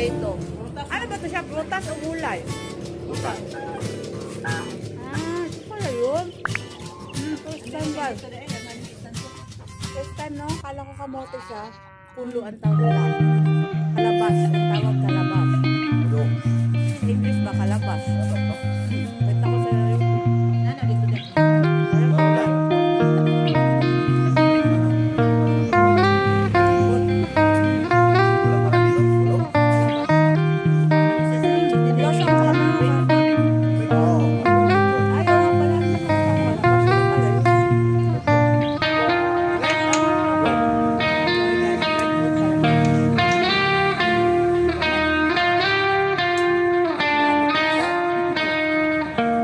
ito. Ano ba ito siya? Prutas o gulay? Prutas. Ito pala yun. First time ba? First time, no? Kala ko kamote siya. Pulo ang tawag nila. Kalabas ang tawag kalabas.